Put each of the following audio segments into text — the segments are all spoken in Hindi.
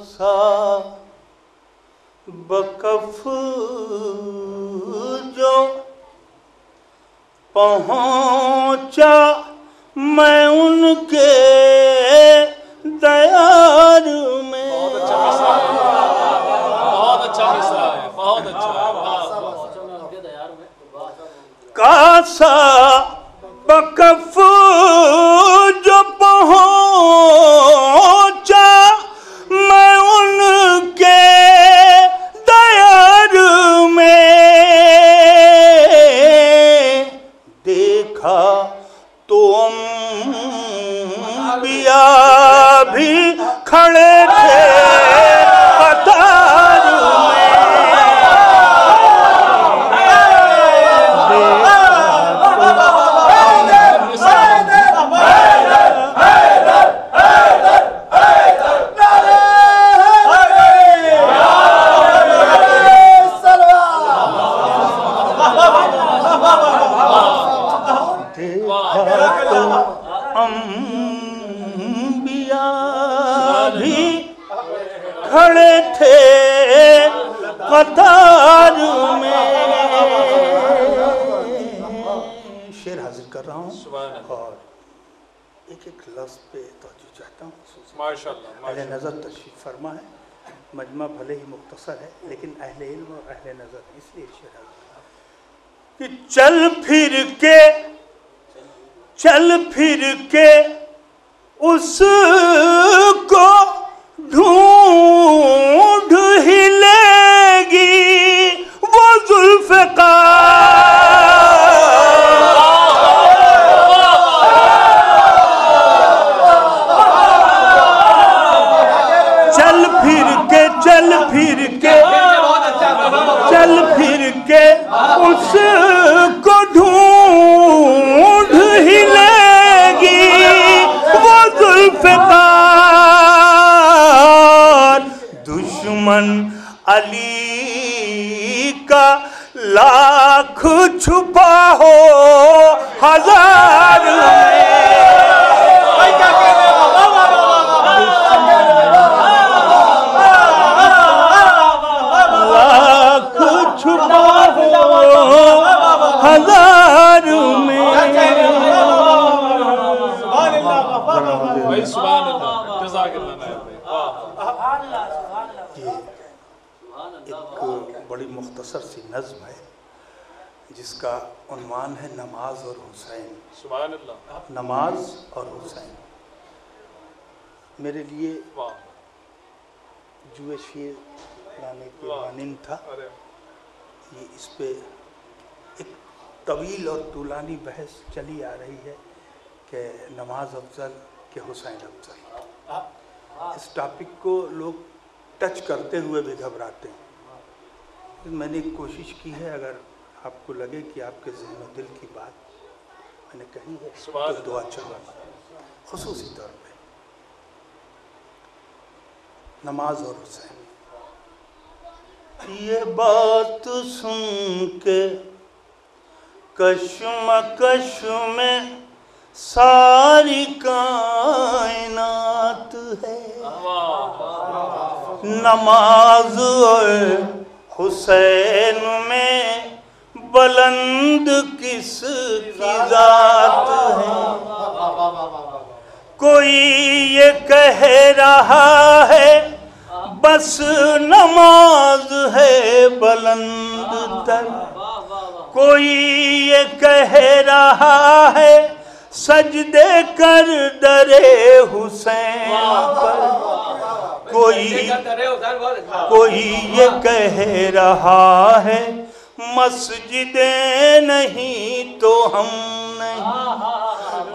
सा बकफ जो पहुँचा मैं उनके दयार में। बहुत अच्छा मिसरा है, बहुत अच्छा मिसरा है, बहुत अच्छा। कासा बकफ जो पहुँचा मैं उनके दयार में। देखा तो अंबिया भी खड़े थे कतार में। खड़े थे कतार में। शेर हाजिर कर रहा हूँ और एक एक लफ्ज़ पे तवज्जो चाहता हूँ। माशाअल्लाह, अहले नज़र तशरीफ़ फरमा है। मजमा भले ही मुख्तसर है लेकिन अहले इल्म और अहले नज़र इसलिए शेर हाजिर कि चल फिर के उसको ढूंढ ही लेगी वो ज़ुल्फ़िकार। चल फिर के उसको ढूंढ ही लेगी वो ज़ुल्फ़िकार। दुश्मन अली का लाख छुपा हो हजार हजार में। एक बड़ी मुख्तसर सी नज़्म है जिसका उन्वान है नमाज और हुसैन। सुभान अल्लाह। नमाज और हुसैन मेरे लिए जुए शेर लाने के मानिंद था। ये इस पे एक तवील और तूलानी बहस चली आ रही है कि नमाज अफजल के हुसैन अफजल। इस टॉपिक को लोग टच करते हुए भी घबराते हैं। मैंने कोशिश की है, अगर आपको लगे कि आपके ज़हन और दिल की बात मैंने कही है तो दुआ चलो खुसूसी तौर पे नमाज और हुसैन। ये बात सुन के कश्मकश में सारी कायनात है। नमाज और हुसैन में बुलंद किसकी जात है। कोई ये कह रहा है बस नमाज है बुलंद तर। कोई ये कह रहा है सजदे कर दरे हुसैन पर। कोई ये कह रहा है मस्जिदें नहीं तो हम नहीं।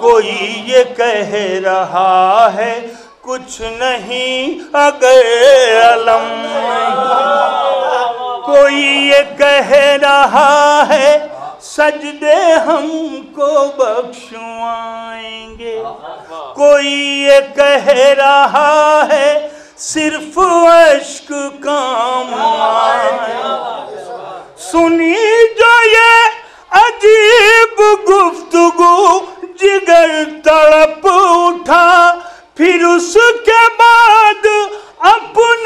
कोई ये कह रहा है कुछ नहीं अगर अलम नहीं। कोई ये कह रहा है सजदे हमको बख्शवाएंगे। कोई ये कह रहा है सिर्फ अश्क काम आएगा। सुनी जो ये अजीब गुफ्तगू जिगर तड़प उठा। फिर उसके बाद अपने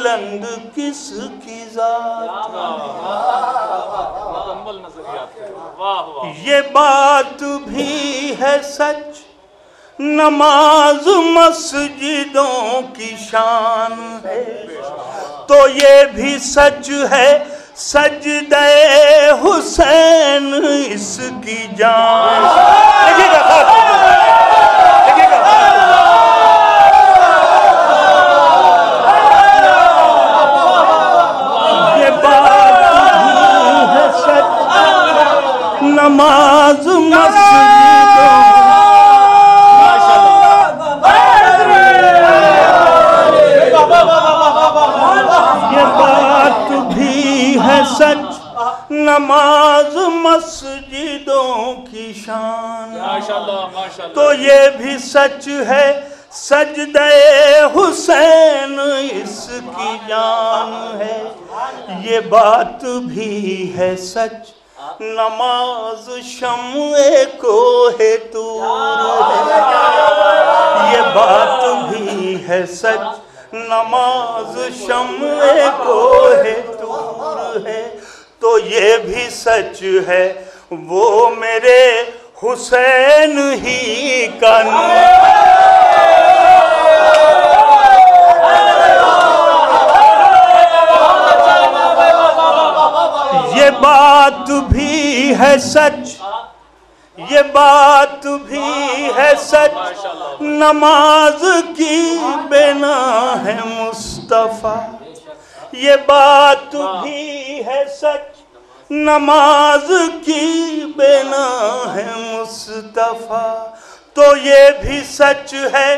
बुलंद किसकी जात, ये बात भी है सच नमाज मस्जिदों की शान है, तो ये भी सच है सजदे हुसैन इसकी जान। ये बात भी है सच नमाज मस्जिदों, ये बात भी है सच नमाज मस्जिदों की शान, तो ये भी सच है सजदे हुसैन इसकी जान है, ये बात भी है सच नमाज शम्ए कोहे तूर है, ये बात भी है सच नमाज शम्ए कोहे तूर है, तो ये भी सच है वो मेरे हुसैन ही का नूर। ये बात भी है सच, ये बात भी है सच नमाज की बिना है मुस्तफा, ये बात भी है सच नमाज की बिना है मुस्तफा, तो ये भी सच है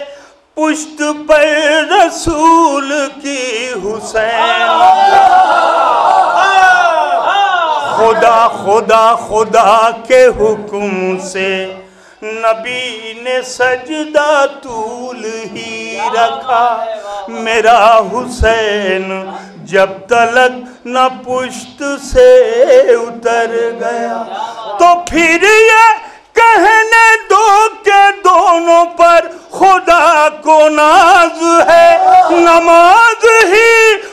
पुश्त पर रसूल की हुसैन, खुदा खुदा खुदा के हुक्म से नबी ने सजदा तूल ही रखा, मेरा हुसैन जब तलक न पुश्त से उतर गया, तो फिर ये कहने दो के दोनों पर खुदा को नाज है, नमाज ही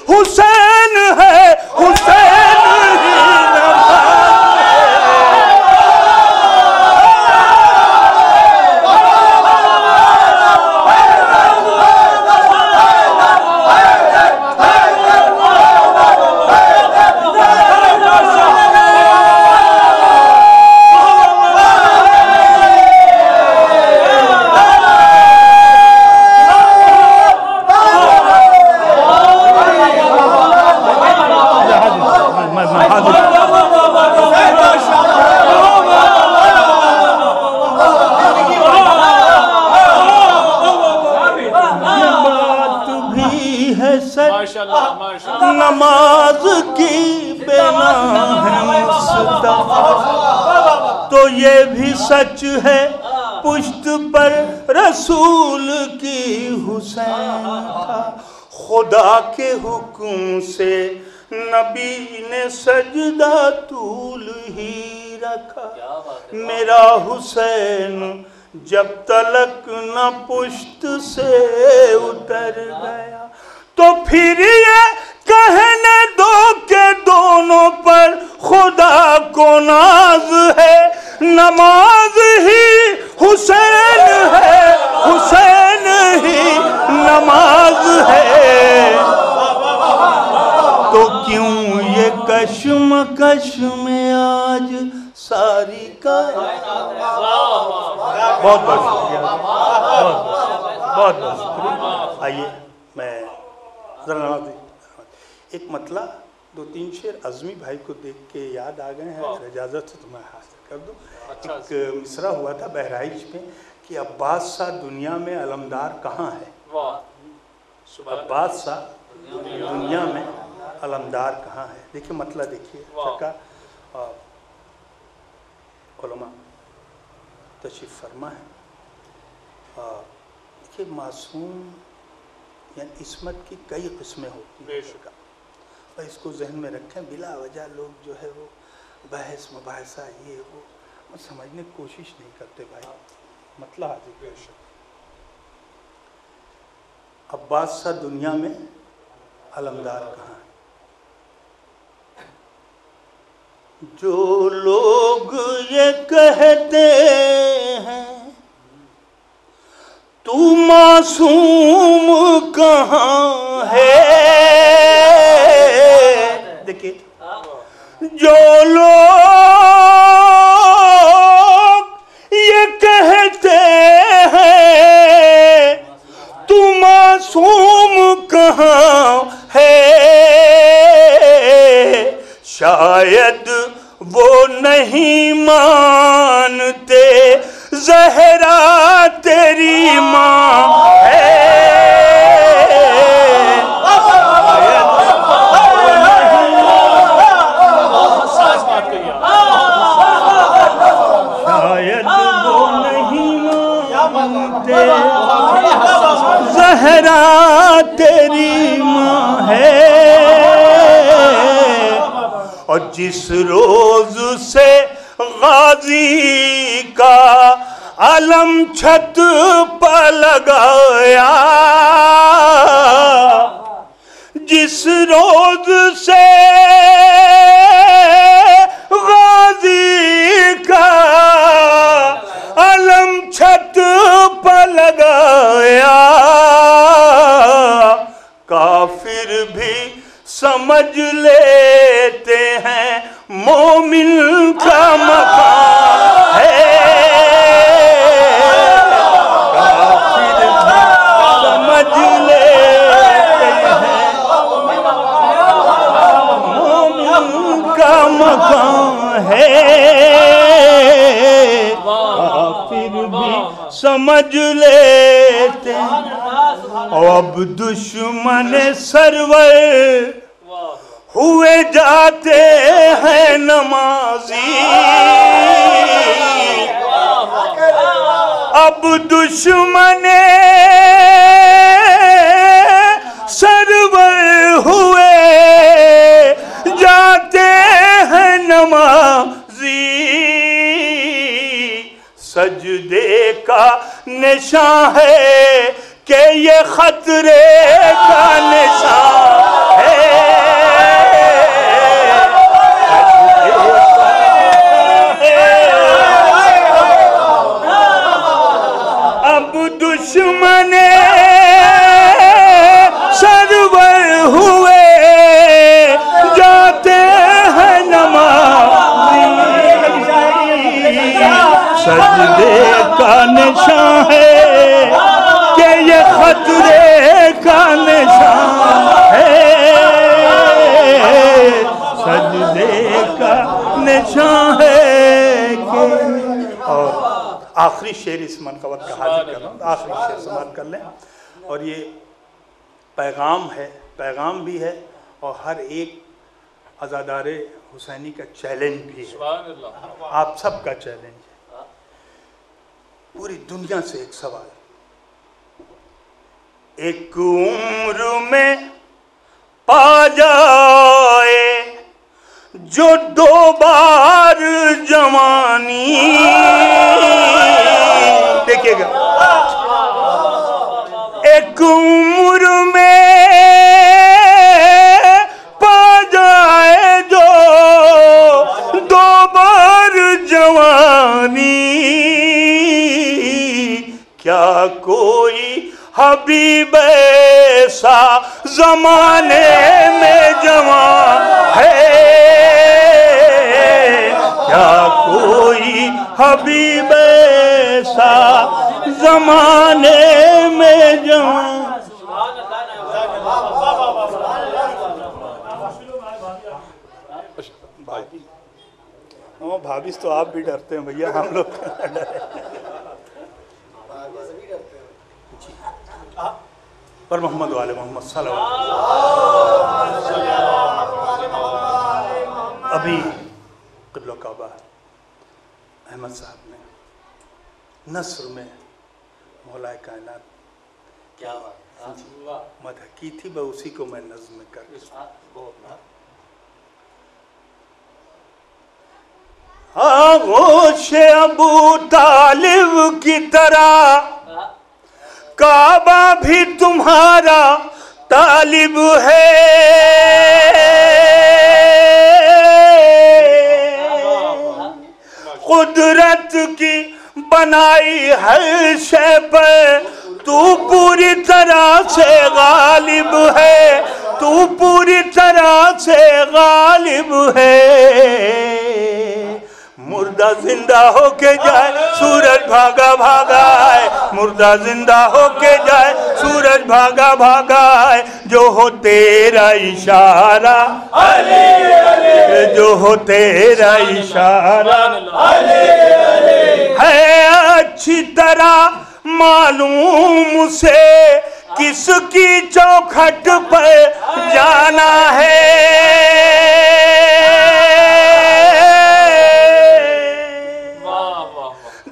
हुसैन है, हुसैन ही नमाज नमाज की बिना है मुस्तफा, तो ये भी सच है पुश्त पर रसूल की हुसैन था, खुदा के हुक्म से नबी ने सजदा तूल ही रखा, मेरा हुसैन जब तलक न पुश्त से उतर गया, तो फिर ये कहने दो के दोनों पर खुदा को नाज है, नमाज ही हुसैन है, हुसैन ही नमाज है, तो क्यों ये कश्मकश में आज सारी का। बहुत बहुत शुक्रिया, बहुत बहुत शुक्रिया। आइए मैं एक मतला दो तीन शेर अज़मी भाई को देख के याद आ गए हैं, अगर इजाज़त है तो मैं हासिल कर दूँ। एक मिसरा हुआ था बहराइच में कि अब्बास शाह दुनिया में अलमदार कहाँ है, अब्बास शाह दुनिया में अलमदार कहाँ है। देखिए मतला देखिए, उलमा तशरीफ़ फरमा है। देखिए मासूम यानी इस्मत की कई किस्में होती हैं, और इसको जहन में रखें। बिला वजह लोग जो है वो बहस मुबाहसा ये वो समझने की कोशिश नहीं करते भाई। मतलब हाजिर अब्बास शाह दुनिया में अलमदार कहाँ है। जो लोग ये कहते हैं तू मासूम कहाँ है, देखिए जो लोग ये कहते हैं तू मासूम कहाँ है, शायद वो नहीं मानते ज़हरा तेरी माँ है, शायद वो नहीं मानते ज़हरा तेरी माँ है। और जिस रोज से गाजी का अलम छत पर लगाया, जिस रोज से गाजी का अलम छत पर लगाया, काफिर भी समझ लेते हैं मोमिन का मकान है, काफिर भी समझ लेते हैं मोमिन का मकान है, काफिर भी समझ लेते हैं। अब दुश्मन सरवर हुए जाते हैं नमाजी, अब दुश्मन सरवर हुए जाते हैं नमाजी, सजदे का निशान है कि ये खतरे का निशान है, अब दुश्मन सरवर हुए जाते हैं नमाज़ी, सजदे का निशान है कि ये खतरे का निशान है, सजदे का निशान है कि। और आखिरी शेर इस मनकबत का हाजिर कर रहा हूँ, आखिरी शेर समाप्त कर लें। और ये पैगाम है, पैगाम भी है और हर एक अज़ादारे हुसैनी का चैलेंज भी है, आप सबका चैलेंज है। पूरी दुनिया से एक सवाल, एक उम्र में पा जाए जो 2 बार जवानी, देखिएगा एक उम्र में पा जाए जो 2 बार जवानी, क्या कोई हबीब ऐसा जमाने में जवान है, क्या कोई हबीब ऐसा जमाने में जवान। भाभी तो आप भी डरते हैं भैया, हम लोग पर मोहम्मद वाले मोहम्मद सल्लल्लाहु। अभी क़िबला काबा अहमद साहब ने नस्र में मौलाए कायनात क्या मदह की थी, वह उसी को मैं नज़्म कर आगोशे अबू तालिब की तरह काबा भी तुम्हारा तालिब है, कुदरत की बनाई हर शय पर तू पूरी तरह से गालिब है, तू पूरी तरह से गालिब है। मुर्दा जिंदा होके जाए सूरज भागा भागा है, मुर्दा जिंदा होके जाए सूरज भागा भागा है। जो हो तेरा इशारा अली अली, जो हो तेरा इशारा अली अली है। अच्छी तरह मालूम से किसकी चौखट पर जाना है।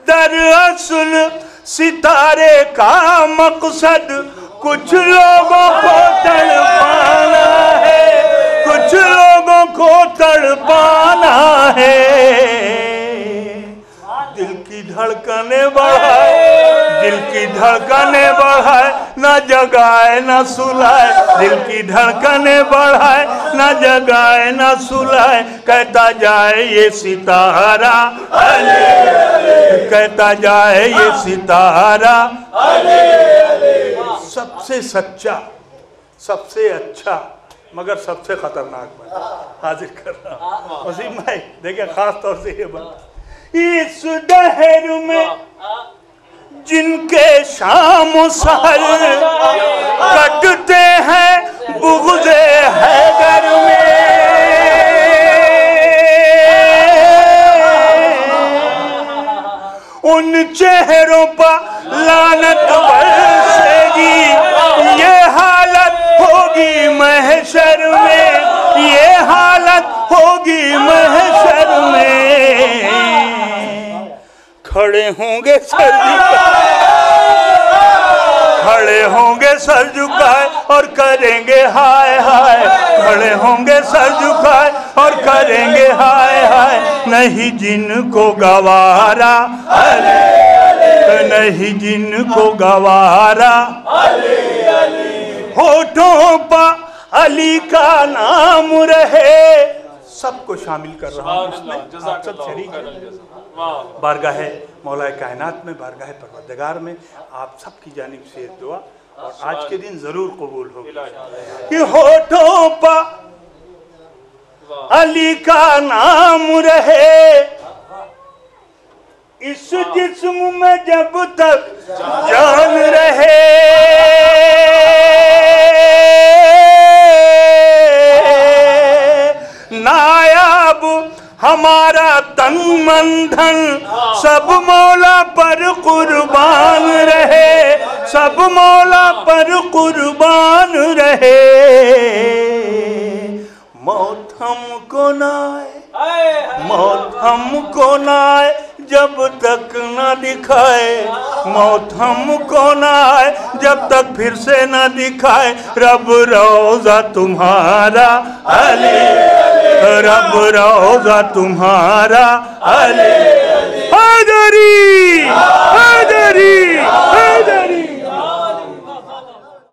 दरअसल सितारे का मकसद कुछ लोगों को तड़पाना है, कुछ लोगों को तड़पाना है। दिल की धड़कने बढ़ाए, दिल की धड़कने बढ़ाए, न जगाए न सुलाए, दिल की धड़कने बढ़ाए, न जगाए न सुलाए। कहता जाए ये सितारा अली अली, कहता जाए ये सितारा अली अली। सबसे सच्चा, सबसे अच्छा, मगर सबसे खतरनाक बन हाजिर कर रहा हूँ वसीम भाई। देखिए खास तौर से ये बात, इस दहर में जिनके शाम सहर कटते हैं बुग़्ज़े हैदर में, उन चेहरों पर लानत बरसेगी। ये हालत होगी महशर में, ये हालत होगी महशर में। खड़े होंगे सर झुकाए, खड़े होंगे सर झुकाए और करेंगे हाय हाय, खड़े होंगे सर झुकाए और करेंगे हाय हाय। नहीं जिनको गवारा अली अली, नहीं जिनको गवारा अली अली। होठों पर अली का नाम रहे, सबको शामिल कर रहा हूँ उसमें, आप सब शरीक हैं। बारगाह मौला कायनात में, बारगाह परवरदिगार में आप सबकी जानिब से दुआ और आज के दिन जरूर कबूल होगी कि होठों पर अली का नाम रहे, इस जिस्म में जब तक जान रहे। नायाब हमारा तन मन धन सब मौला पर कुर्बान रहे, सब मौला पर कुर्बान रहे। मौत हमको ना आए, मौत हमको ना आए जब तक न दिखाए, मौत हमको ना आए जब तक फिर से न दिखाए। रब रोज़ा तुम्हारा अली, रब रोज़ा तुम्हारा अली। हैदरी हैदरी हैदरी।